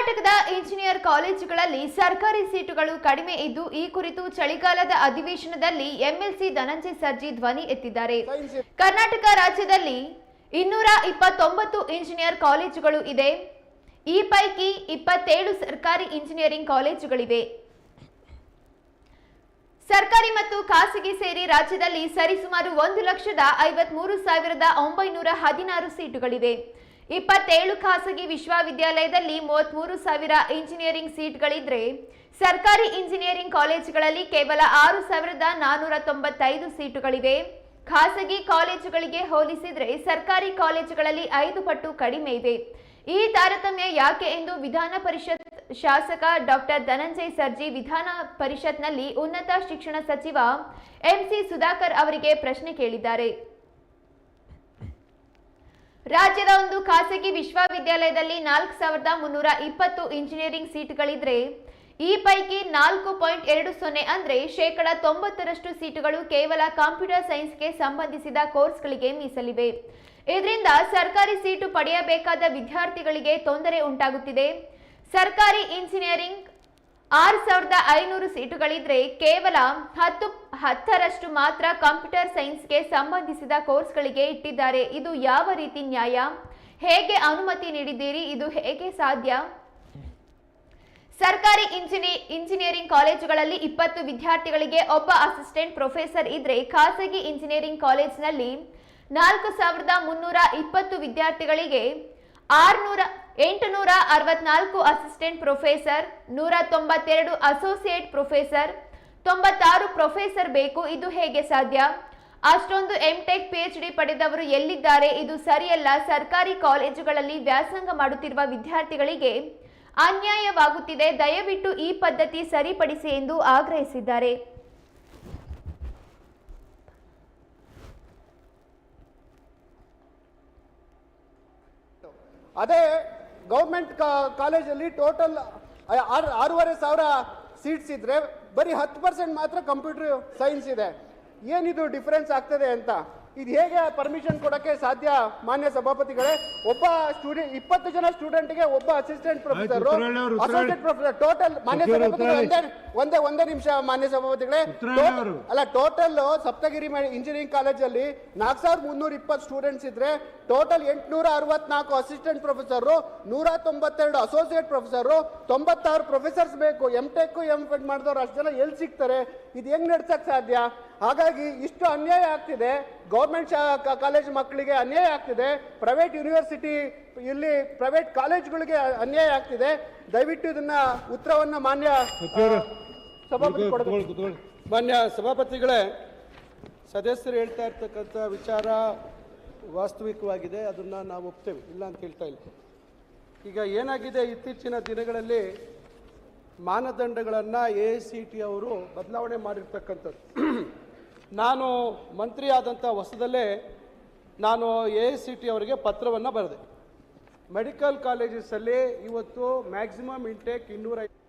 ಕರ್ನಾಟಕದ ಇಂಜಿನಿಯರ್ ಕಾಲೇಜುಗಳಲ್ಲಿ ಸರ್ಕಾರಿ ಸೀಟುಗಳು ಕಡಿಮೆ ಇದ್ದು ಈ ಕುರಿತು ಚಳಿಗಾಲದ ಅಧಿವೇಶನದಲ್ಲಿ ಎಂಎಲ್ಸಿ ಧನಂಜಯ ಸರ್ಜಿ ಧ್ವನಿ ಎತ್ತಿದ್ದಾರೆ. ಕರ್ನಾಟಕ ರಾಜ್ಯದಲ್ಲಿ 229 ಇಂಜಿನಿಯರ್ ಕಾಲೇಜುಗಳು ಇದೆ. ಈ ಪೈಕಿ 27 ಸರ್ಕಾರಿ ಇಂಜಿನಿಯರಿಂಗ್ ಕಾಲೇಜುಗಳಿವೆ. ಸರ್ಕಾರಿ ಮತ್ತು ಖಾಸಗಿ ಸೇರಿ ರಾಜ್ಯದಲ್ಲಿ ಸರಿಸುಮಾರು 1,53,916 ಸೀಟುಗಳಿವೆ. 27 ಖಾಸಗಿ ವಿಶ್ವವಿದ್ಯಾಲಯದಲ್ಲಿ 33,000 ಇಂಜಿನಿಯರಿಂಗ್ ಸೀಟ್ಗಳಿದ್ರೆ ಸರ್ಕಾರಿ ಇಂಜಿನಿಯರಿಂಗ್ ಕಾಲೇಜುಗಳಲ್ಲಿ ಕೇವಲ 6,495 ಸೀಟುಗಳಿವೆ. ಖಾಸಗಿ ಕಾಲೇಜುಗಳಿಗೆ ಹೋಲಿಸಿದರೆ ಸರ್ಕಾರಿ ಕಾಲೇಜುಗಳಲ್ಲಿ 5 ಪಟ್ಟು ಕಡಿಮೆ ಇವೆ. ಈ ತಾರತಮ್ಯ ಯಾಕೆ ಎಂದು ವಿಧಾನ ಪರಿಷತ್ ಶಾಸಕ ಡಾಕ್ಟರ್ ಧನಂಜಯ ಸರ್ಜಿ ವಿಧಾನ ಪರಿಷತ್ನಲ್ಲಿ ಉನ್ನತ ಶಿಕ್ಷಣ ಸಚಿವ ಎಂಸಿ ಸುಧಾಕರ್ ಅವರಿಗೆ ಪ್ರಶ್ನೆ ಕೇಳಿದ್ದಾರೆ. ರಾಜ್ಯದ ಒಂದು ಖಾಸಗಿ ವಿಶ್ವವಿದ್ಯಾಲಯದಲ್ಲಿ 4,320 ಇಂಜಿನಿಯರಿಂಗ್ ಸೀಟುಗಳಿದ್ರೆ ಈ ಪೈಕಿ 4.20 ಅಂದ್ರೆ 90% ಸೀಟುಗಳು ಕೇವಲ ಕಂಪ್ಯೂಟರ್ ಸೈನ್ಸ್ಗೆ ಸಂಬಂಧಿಸಿದ ಕೋರ್ಸ್ಗಳಿಗೆ ಮೀಸಲಿವೆ. ಇದರಿಂದ ಸರ್ಕಾರಿ ಸೀಟು ಪಡೆಯಬೇಕಾದ ವಿದ್ಯಾರ್ಥಿಗಳಿಗೆ ತೊಂದರೆ ಉಂಟಾಗುತ್ತಿದೆ. ಸರ್ಕಾರಿ ಇಂಜಿನಿಯರಿಂಗ್ 6,500 ಸೀಟುಗಳಿದ್ರೆ ಕೇವಲ 10% ಮಾತ್ರ ಕಂಪ್ಯೂಟರ್ ಸೈನ್ಸ್ಗೆ ಸಂಬಂಧಿಸಿದ ಕೋರ್ಸ್ಗಳಿಗೆ ಇಟ್ಟಿದ್ದಾರೆ. ಇದು ಯಾವ ರೀತಿ ನ್ಯಾಯ? ಹೇಗೆ ಅನುಮತಿ ನೀಡಿದ್ದೀರಿ? ಇದು ಹೇಗೆ ಸಾಧ್ಯ? ಸರ್ಕಾರಿ ಇಂಜಿನಿಯರಿಂಗ್ ಕಾಲೇಜುಗಳಲ್ಲಿ 20 ವಿದ್ಯಾರ್ಥಿಗಳಿಗೆ ಒಬ್ಬ ಅಸಿಸ್ಟೆಂಟ್ ಪ್ರೊಫೆಸರ್ ಇದ್ರೆ ಖಾಸಗಿ ಇಂಜಿನಿಯರಿಂಗ್ ಕಾಲೇಜಿನಲ್ಲಿ 4,320 ವಿದ್ಯಾರ್ಥಿಗಳಿಗೆ 864 assistant professor, 192 associate professor, 96 professor ಬೇಕು. ಇದು ಹೇಗೆ ಸಾಧ್ಯ? ಅಷ್ಟೊಂದು ಎಂಟೆಕ್ PhD ಪಡೆದವರು ಎಲ್ಲಿದ್ದಾರೆ? ಇದು ಸರಿಯಲ್ಲ. ಸರ್ಕಾರಿ ಕಾಲೇಜುಗಳಲ್ಲಿ ವ್ಯಾಸಂಗ ಮಾಡುತ್ತಿರುವ ವಿದ್ಯಾರ್ಥಿಗಳಿಗೆ ಅನ್ಯಾಯವಾಗುತ್ತಿದೆ. ದಯವಿಟ್ಟು ಈ ಪದ್ಧತಿ ಸರಿಪಡಿಸಿ ಎಂದು ಆಗ್ರಹಿಸಿದ್ದಾರೆ. ಅದೇ ಗೌರ್ಮೆಂಟ್ ಕಾಲೇಜಲ್ಲಿ ಟೋಟಲ್ 6,500 ಸೀಟ್ಸ್ ಇದ್ರೆ ಬರೀ 10% ಮಾತ್ರ ಕಂಪ್ಯೂಟರ್ ಸೈನ್ಸ್ ಇದೆ. ಏನಿದು ಡಿಫರೆನ್ಸ್ ಆಗ್ತದೆ ಅಂತ ಇದು ಹೇಗೆ ಪರ್ಮಿಷನ್ ಕೊಡಕ್ಕೆ ಸಾಧ್ಯ? ಮಾನ್ಯ ಸಭಾಪತಿಗಳೇ, ಒಬ್ಬ ಸ್ಟೂಡೆಂಟ್ 20 ಜನ ಸ್ಟೂಡೆಂಟ್ಗೆ ಒಬ್ಬ assistant professor, associate professor, total ಮಾನ್ಯ ಸಭಾಪತಿಗಳೇ ಒಂದೇ ನಿಮಿಷ ಮಾನ್ಯ ಸಭಾಪತಿಗಳೇ, ಅಲ್ಲ ಟೋಟಲ್ ಸಪ್ತಗಿರಿ ಇಂಜಿನಿಯರಿಂಗ್ ಕಾಲೇಜಲ್ಲಿ 4,320 ಸ್ಟೂಡೆಂಟ್ಸ್ ಇದ್ರೆ total 864 assistant professor, 192 associate professor, 96 professors ಬೇಕು. ಎಂಟೆಕ್ ಎಂಫೆಡ್ ಮಾಡಿದವರು ಅಷ್ಟು ಜನ ಎಲ್ಲಿ ಸಿಗ್ತಾರೆ? ಇದು ಹೆಂಗ್ ನಡ್ಸಕ್ ಸಾಧ್ಯ? ಹಾಗಾಗಿ ಇಷ್ಟು ಅನ್ಯಾಯ ಆಗ್ತಿದೆ. ಗೌರ್ಮೆಂಟ್ ಕಾಲೇಜ್ ಮಕ್ಕಳಿಗೆ ಅನ್ಯಾಯ ಆಗ್ತಿದೆ, ಪ್ರೈವೇಟ್ ಯೂನಿವರ್ಸಿಟಿ ಇಲ್ಲಿ ಪ್ರೈವೇಟ್ ಕಾಲೇಜ್ಗಳಿಗೆ ಅನ್ಯಾಯ ಆಗ್ತಿದೆ. ದಯವಿಟ್ಟು ಇದನ್ನ ಉತ್ತರವನ್ನ ಮಾನ್ಯ ಸಭಾಪತಿ ಕೊಡಬೇಕು. ಮಾನ್ಯ ಸಭಾಪತಿಗಳೇ, ಸದಸ್ಯರು ಹೇಳ್ತಾ ಇರ್ತಕ್ಕಂಥ ವಿಚಾರ ವಾಸ್ತವಿಕವಾಗಿದೆ, ಅದನ್ನ ನಾವು ಒಪ್ತೇವೆ, ಇಲ್ಲ ಅಂತ ಹೇಳ್ತಾ ಇಲ್ಲ. ಈಗ ಏನಾಗಿದೆ, ಇತ್ತೀಚಿನ ದಿನಗಳಲ್ಲಿ ಮಾನದಂಡಗಳನ್ನು AICTE ಅವರು ಬದಲಾವಣೆ ಮಾಡಿರ್ತಕ್ಕಂಥದ್ದು. ನಾನು ಮಂತ್ರಿ ಆದಂಥ ಹೊಸದಲ್ಲೇ ನಾನು AICTE ಅವರಿಗೆ ಪತ್ರವನ್ನು ಬರೆದೆ. ಮೆಡಿಕಲ್ ಕಾಲೇಜಸಲ್ಲಿ ಇವತ್ತು ಮ್ಯಾಕ್ಸಿಮಮ್ ಇಂಟೇಕ್ 250